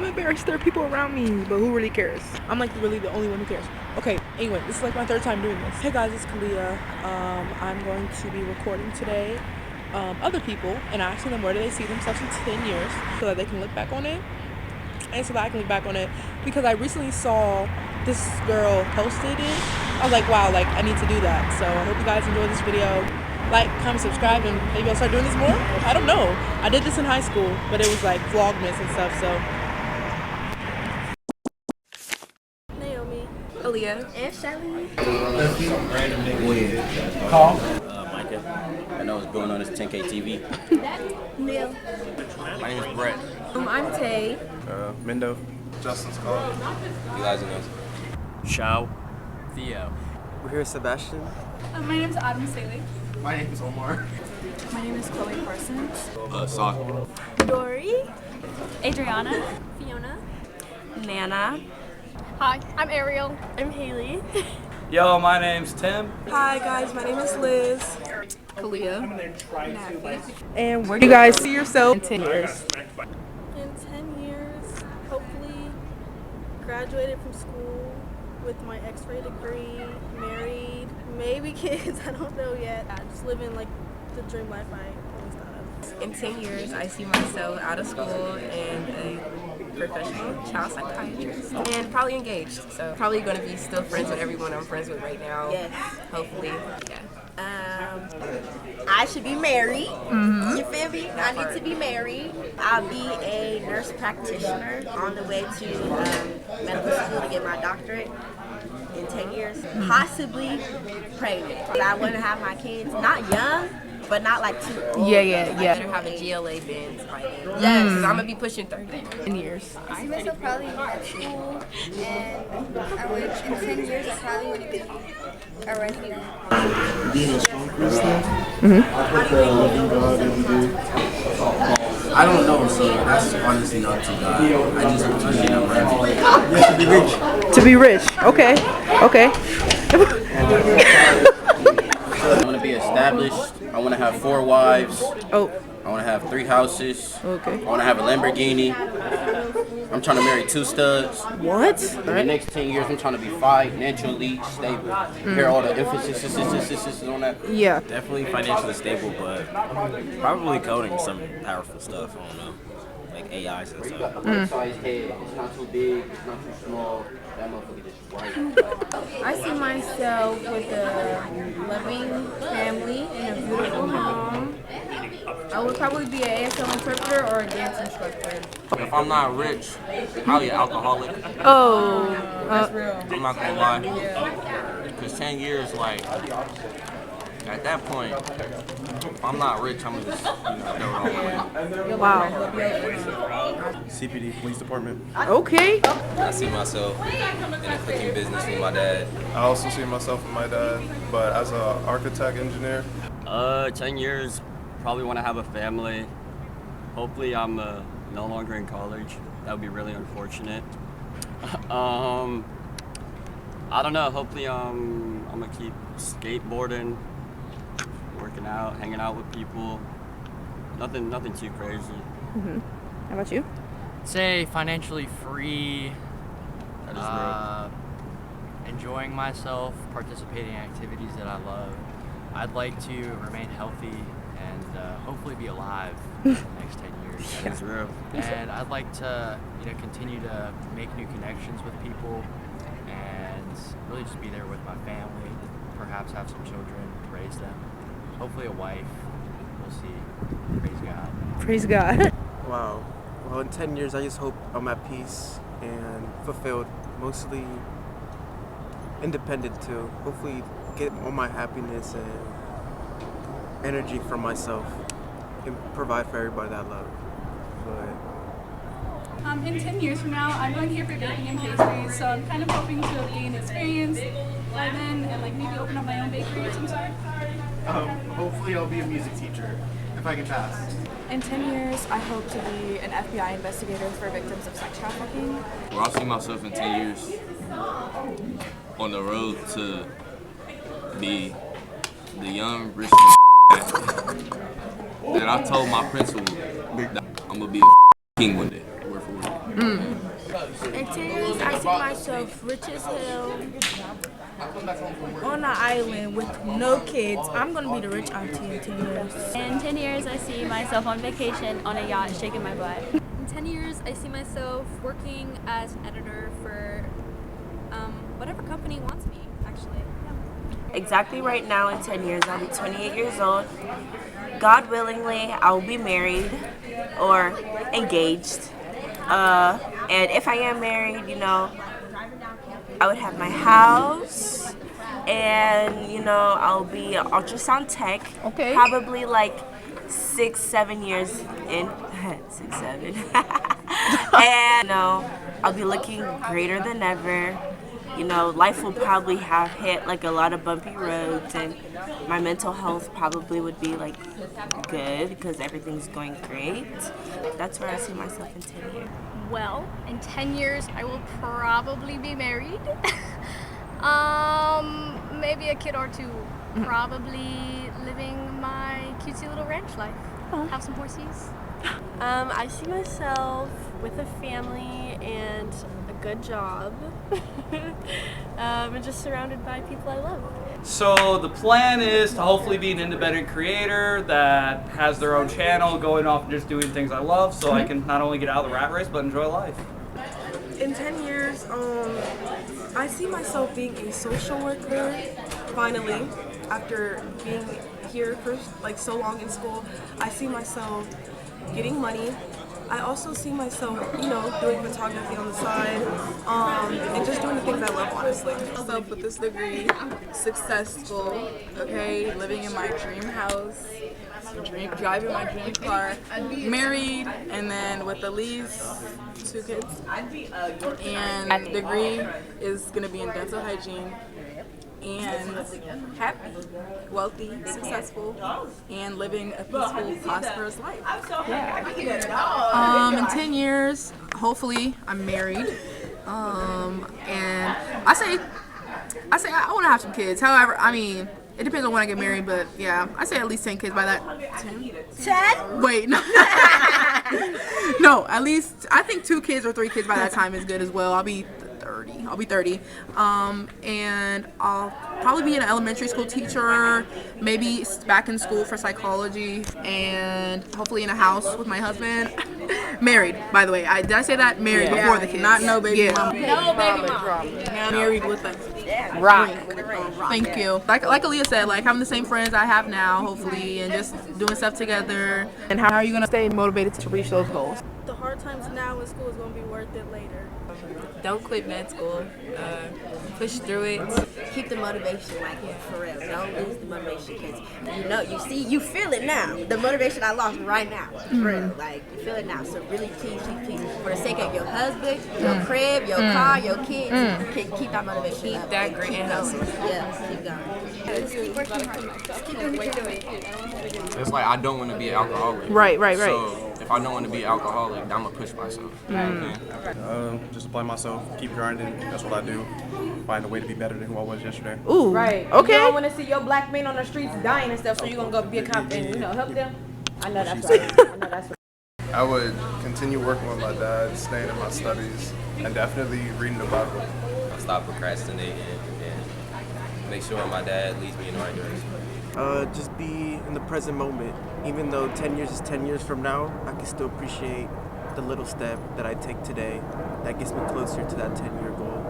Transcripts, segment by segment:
I'm embarrassed. There are people around me, but who really cares? I'm like really the only one who cares. Okay, anyway, this is like my third time doing this. Hey guys, it's Kaleah. I'm going to be recording today other people and asking them where do they see themselves in 10 years so that they can look back on it. And so that I can look back on it because I recently saw this girl posted it. I was like, wow, like I need to do that. So I hope you guys enjoy this video. Like, comment, subscribe, and maybe I'll start doing this more. I don't know. I did this in high school, but it was like Vlogmas and stuff, so. Naomi. Aaliyah. And Shelly. Call. Micah. I know what's going on. It's 10K TV. Neil. My name is Brett. I'm Tay. Mendo. Justin's call. You guys know. Shao. Theo. We're here with Sebastian. My name is Adam Staley. My name is Omar. My name is Chloe Parsons. Sock. Dory. Adriana. Fiona. Nana. Hi, I'm Ariel. I'm Haley. Yo, my name's Tim. Hi guys, my name is Liz. Kaleahlanaee. And where do you guys see yourself in 10 years? In 10 years, hopefully graduated from school with my X-ray degree, married, maybe kids, I don't know yet. Just living like the dream life I always thought of. In 10 years, I see myself out of school and a professional child psychiatrist. And probably engaged. So probably going to be still friends with everyone I'm friends with right now. Yes. Hopefully, yeah. I should be married. You feel me? I need to be married. I'll be a nurse practitioner on the way to medical school to get my doctorate in 10 years. Possibly pregnant. I want to have my kids not young, but not like too old. I better have a GLA bins by then. Yes, because I'm going to be pushing 30 in years. I see myself probably at school, and I would, in 10 years, I probably want to be a resident. Being a strong Christian. I don't know, so that's honestly not too bad. I just hope to be rich. To be rich. Okay. Okay. I want to be established. I want to have 4 wives. Oh. I want to have 3 houses. Okay. I want to have a Lamborghini. I'm trying to marry 2 studs. What? In the next 10 years, I'm trying to be financially stable. Hear all the emphasis on that? Yeah. Definitely financially stable, but probably coding some powerful stuff. I don't know, like AIs and stuff. Size head. It's not too big. It's not too small. That motherfucker just right. I see myself with a loving family and a beautiful home. I would probably be an ASL interpreter or a dance instructor. If I'm not rich, probably an alcoholic. Oh. That's real. I'm not gonna lie. Because 10 years, like, at that point, if I'm not rich, I'm just throw it all away. Wow. CPD, police department. Okay. I see myself in a cooking business with my dad. I also see myself and my dad, but as an architect engineer. 10 years, probably want to have a family. Hopefully I'm no longer in college. That would be really unfortunate. I don't know, hopefully I'm gonna keep skateboarding, working out, hanging out with people. Nothing too crazy. How about you? Say financially free, That is enjoying myself, participating in activities that I love. I'd like to remain healthy and hopefully be alive in the next 10 years. That is real. And I'd like to, continue to make new connections with people and really just be there with my family, perhaps have some children, raise them, hopefully a wife. We'll see. Praise God. Praise God. Wow. Well, in 10 years, I just hope I'm at peace and fulfilled, mostly independent too. Hopefully get all my happiness and energy from myself and provide for everybody that I love. But In 10 years from now, I'm going here for baking and pastries, so I'm kind of hoping to gain experience by then and like maybe open up my own bakery of some sort. hopefully I'll be a music teacher if I can pass. In 10 years, I hope to be an FBI investigator for victims of sex trafficking. Well, I see myself in 10 years on the road to be the young rich that I told my principal that I'm gonna be a king one day. Word for word. In 10 years, I see myself rich as hell on an island with no kids. I'm gonna be the rich auntie in 10 years. In 10 years, I see myself on vacation on a yacht shaking my butt. In 10 years, I see myself working as an editor for whatever company wants me, actually. Yeah. Exactly right now in 10 years, I'll be 28 years old. God willingly, I will be married or engaged. And if I am married, you know, I would have my house and, you know, I'll be an ultrasound tech. Okay. Probably like 6-7 years in. 6-7. And, you know, I'll be looking greater than ever. You know, life will probably have hit like a lot of bumpy roads, and my mental health probably would be like good because everything's going great. That's where I see myself in 10 years. Well, in 10 years, I will probably be married. Maybe a kid or two. Probably living my cutesy little ranch life. Have some horses. I see myself with a family and a good job. And just surrounded by people I love. So the plan is to hopefully be an independent creator that has their own channel, going off and just doing things I love, so I can not only get out of the rat race but enjoy life. In 10 years, I see myself being a social worker, finally, after being here for like so long in school. I see myself getting money. I also see myself, you know, doing photography on the side, and just doing the things I love, honestly. Myself with this degree, successful, okay, living in my dream house, driving my dream car, married, and then with at least 2 kids. And the degree is going to be in dental hygiene. And happy, wealthy, successful, and living a peaceful, prosperous life. In 10 years, hopefully, I'm married. And I say I want to have some kids. However, I mean, it depends on when I get married, but yeah, I say at least 10 kids by that. 10? Wait, no. No, at least, I think 2 kids or 3 kids by that time is good as well. I'll be 30. And I'll probably be an elementary school teacher, maybe back in school for psychology, and hopefully in a house with my husband. Married, by the way. Did I say that? Married before the kids. Not no baby mama. No baby mom. Married with a Right. Thank you. Like Aaliyah said, like having the same friends I have now, hopefully, and just doing stuff together. And how are you going to stay motivated to reach those goals? The hard times now in school is going to be worth it later. Don't quit med school. Push through it. Keep the motivation, like, for real. Don't lose the motivation, because you know, you feel it now. The motivation I lost right now, for real. Like, you feel it now. So really, please, for the sake of your husband, your crib, your car, your kids, keep that motivation. Keep that grit and hustle. Yeah, keep going. Keep working hard. Keep doing what you're doing. It's like I don't want to be an alcoholic. Right. So if I don't want to be an alcoholic, I'm gonna push myself. Just apply myself, keep grinding. That's what I do. Find a way to be better than who I was yesterday. Ooh. Right. Okay. You don't want to see your black men on the streets dying and stuff, so you're gonna go be a cop and help them. I know that's right. I would continue working with my dad, staying in my studies, and definitely reading the Bible. I'll stop procrastinating and make sure my dad leads me in the right direction. Just be in the present moment. Even though 10 years is 10 years from now, I can still appreciate the little step that I take today that gets me closer to that 10-year goal.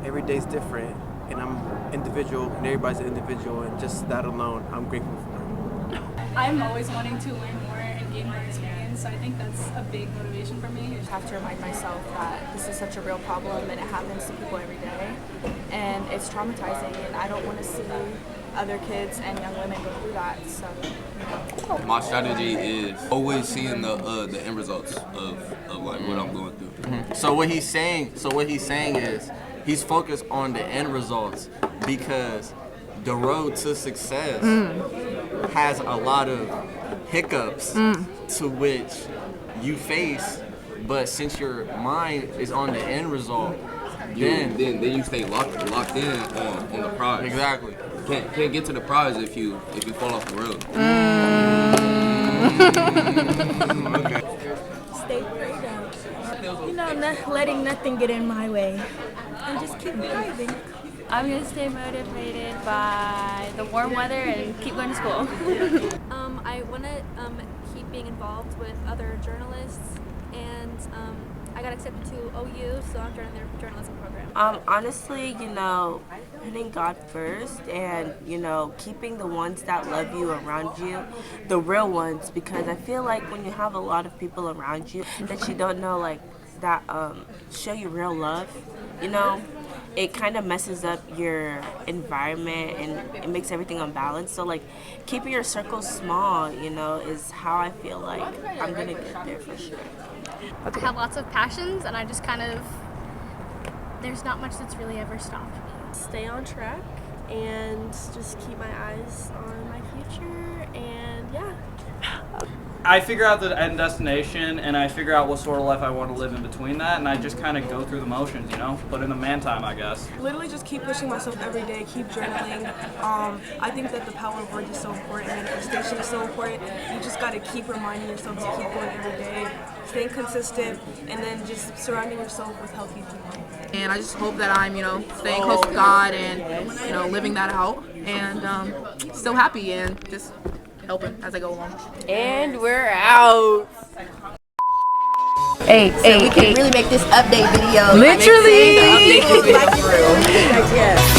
Every day's different, and I'm individual, and everybody's an individual, and just that alone, I'm grateful for. I'm always wanting to learn more and gain more experience, so I think that's a big motivation for me. I have to remind myself that this is such a real problem and it happens to people every day, and it's traumatizing, and I don't want to see other kids and young women go through that. So, my strategy is always seeing the end results of like what I'm going through. So what he's saying is he's focused on the end results because the road to success has a lot of hiccups to which you face, but since your mind is on the end result, then you stay locked in on the prize. Exactly. Can't get to the prize if you fall off the road. Stay prayed up. You know, letting nothing get in my way. And just keep driving. I'm gonna stay motivated by the warm weather and keep going to school. I want to keep being involved with other journalists, and I got accepted to OU, so I'm joining their journalism program. Honestly, putting God first and, keeping the ones that love you around you, the real ones, because I feel like when you have a lot of people around you that you don't know, that show you real love, it kind of messes up your environment and it makes everything unbalanced. So keeping your circle small, is how I feel like I'm gonna get there for sure. I have lots of passions, and I just there's not much that's really ever stopped me. Stay on track and just keep my eyes on my future, and yeah. I figure out the end destination, and I figure out what sort of life I want to live in between that, and I just kind of go through the motions, but in the meantime, I guess. Literally just keep pushing myself every day, keep journaling. I think that the power of words is so important, manifestation is so important. You just got to keep reminding yourself to keep going every day, staying consistent, and then just surrounding yourself with healthy people. And I just hope that I'm, staying close to God and, living that out, and still happy and just helping as I go along. And we're out. Hey, We can really make this update video. Literally. Like, the update will be like, yes.